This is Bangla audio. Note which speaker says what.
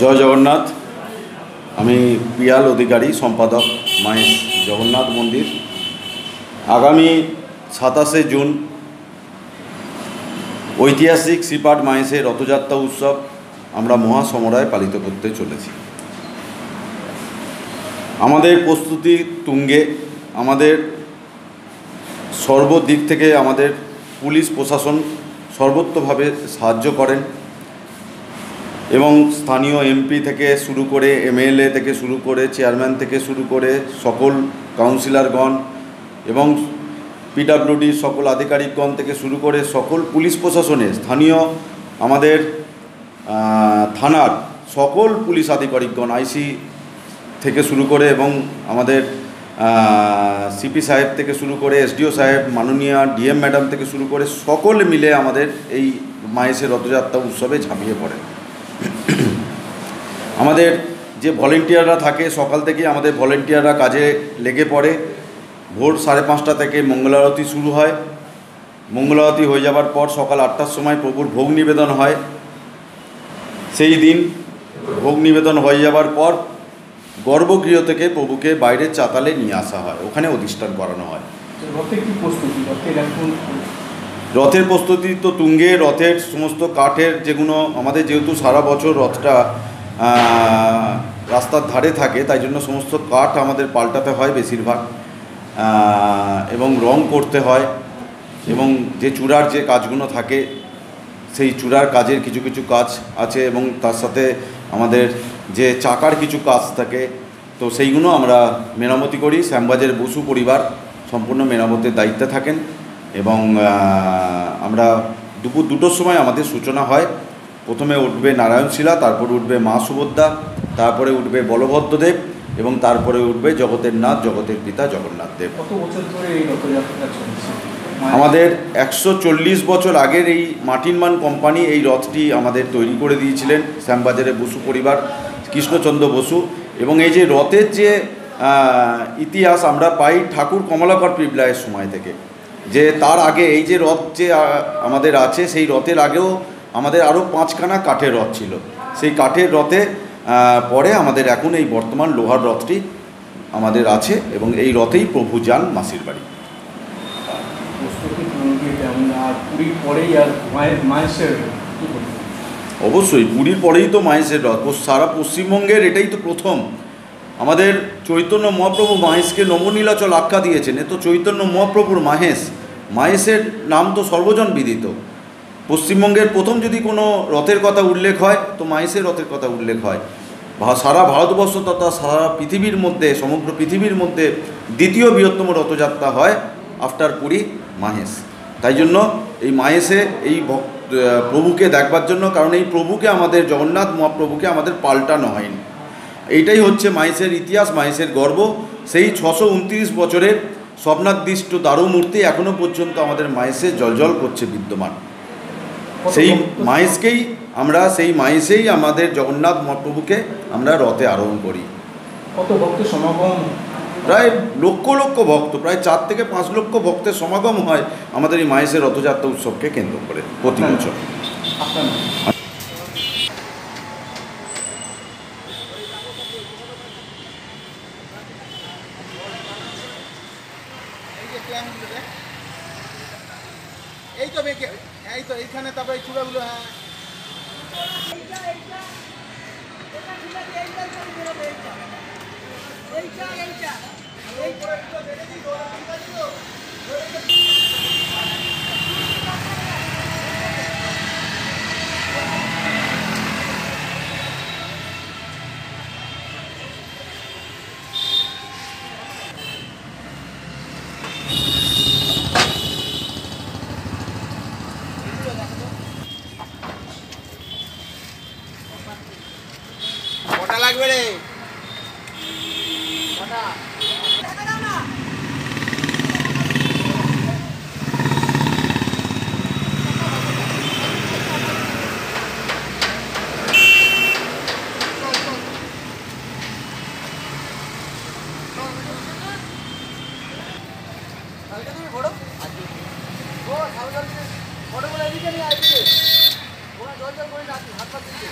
Speaker 1: জয় জগন্নাথ। আমি পিয়াল অধিকারী, সম্পাদক মায়ের জগন্নাথ মন্দির। আগামী 27শে জুন ঐতিহাসিক শ্রীপাঠ মায়েসের রথযাত্রা উৎসব আমরা মহাসমরায় পালিত করতে চলেছি। আমাদের প্রস্তুতি তুঙ্গে, আমাদের সর্বদিক থেকে আমাদের পুলিশ প্রশাসন সর্বত্রভাবে সাহায্য করেন এবং স্থানীয় এমপি থেকে শুরু করে এমএলএ থেকে শুরু করে চেয়ারম্যান থেকে শুরু করে সকল কাউন্সিলরগণ এবং পিডব্লিউডির সকল আধিকারিকগণ থেকে শুরু করে সকল পুলিশ প্রশাসনের স্থানীয় আমাদের থানার সকল পুলিশ আধিকারিকগণ, আইসি থেকে শুরু করে এবং আমাদের সিপি সাহেব থেকে শুরু করে এসডিও সাহেব, মাননীয় ডিএম ম্যাডাম থেকে শুরু করে সকলে মিলে আমাদের এই মায়েসের রথযাত্রা উৎসবে ঝাঁপিয়ে পড়ে। আমাদের যে ভলেন্টিয়াররা থাকে সকাল থেকে আমাদের ভলেন্টিয়াররা কাজে লেগে পড়ে। ভোর 5:30 থেকে মঙ্গলারতি শুরু হয়। মঙ্গলারতি হয়ে যাবার পর সকাল 8টার সময় প্রভুর ভোগ নিবেদন হয়। সেই দিন ভোগ নিবেদন হয়ে যাবার পর গর্ভগৃহ থেকে প্রভুকে বাইরের চাতালে নিয়ে আসা হয়, ওখানে অধিষ্ঠান করানো হয়। রথের প্রস্তুতি তো তুঙ্গে। রথের সমস্ত কাঠের যেগুলো আমাদের, যেহেতু সারা বছর রথটা রাস্তার ধারে থাকে, তাই জন্য সমস্ত কাঠ আমাদের পাল্টাতে হয় বেশিরভাগ, এবং রং করতে হয়। এবং যে চূড়ার যে কাজগুলো থাকে সেই চূড়ার কাজের কিছু কিছু কাজ আছে এবং তার সাথে আমাদের যে চাকার কিছু কাজ থাকে, তো সেইগুলো আমরা মেরামতি করি। শ্যামবাজারের বসু পরিবার সম্পূর্ণ মেরামতের দায়িত্বে থাকেন এবং আমরা দুপুর 2টোর সময় আমাদের সূচনা হয়। প্রথমে উঠবে নারায়ণশিলা, তারপর উঠবে মা সুভদ্রা, তারপরে উঠবে বলভদ্রদেব এবং তারপরে উঠবে জগতের নাথ, জগতের পিতা জগন্নাথ দেব।
Speaker 2: কত বছর ধরে এই রথযাত্রা চলছে?
Speaker 1: আমাদের 140 বছর আগের এই মার্টিনমান কোম্পানি এই রথটি আমাদের তৈরি করে দিয়েছিলেন, শ্যামবাজারের বসু পরিবার, কৃষ্ণচন্দ্র বসু। এবং এই যে রথের যে ইতিহাস আমরা পাই ঠাকুর কমলাকর পিবলাইয়ের সময় থেকে, যে তার আগে এই যে রথ যে আমাদের আছে, সেই রথের আগেও আমাদের আরও 5খানা কাঠের রথ ছিল। সেই কাঠের রথে পরে আমাদের এখন এই বর্তমান লোহার রথটি আমাদের আছে এবং এই রথেই প্রভু যান মাসির বাড়ি। অবশ্যই পুরীর পরেই তো মাহেশের রথ। সারা পশ্চিমবঙ্গের এটাই তো প্রথম। আমাদের চৈতন্য মহাপ্রভু মাহেশকে নবনীলাচল আখ্যা দিয়েছেন। এ তো চৈতন্য মহাপ্রভুর মাহেশ। মাহেশের নাম তো সর্বজন বিদিত। পশ্চিমবঙ্গের প্রথম যদি কোনো রথের কথা উল্লেখ হয় তো মাহেশের রথের কথা উল্লেখ হয়। সারা ভারতবর্ষ তথা সারা পৃথিবীর মধ্যে, সমগ্র পৃথিবীর মধ্যে দ্বিতীয় বৃহত্তম রথযাত্রা হয় আফটার পুরী মাহেশ। তাই জন্য এই মাহেশে এই প্রভুকে দেখবার জন্য, কারণ এই প্রভুকে আমাদের জগন্নাথ মহাপ্রভুকে আমাদের পাল্টানো হয়নি। এইটাই হচ্ছে মাহেশের ইতিহাস, মাহেশের গর্ব। সেই 629 বছরের স্বপ্নাদৃষ্ট দারুমূর্তি এখনও পর্যন্ত আমাদের মাহেশে জলজল করছে বিদ্যমান। সেই মাহেশকেই আমরা, সেই মাহেশেই আমাদের জগন্নাথ মহাপ্রভুকে আমরা রথে আরোহণ করি।
Speaker 2: কত ভক্ত সমাগম?
Speaker 1: প্রায় লক্ষ লক্ষ ভক্ত, প্রায় 4 থেকে 5 লক্ষ ভক্তের সমাগম হয় আমাদের এই মাহেশের রথযাত্রা উৎসবকে কেন্দ্র করে প্রতি বছর।
Speaker 3: এই তো এইখানে, তারপরে এই চূড়াগুলো, হ্যাঁ কটা লাগবে রে? কটা? বড় বড় এদিকে নিয়ে আসবে। ওরা জল জল করে না, হাত পা দিচ্ছে।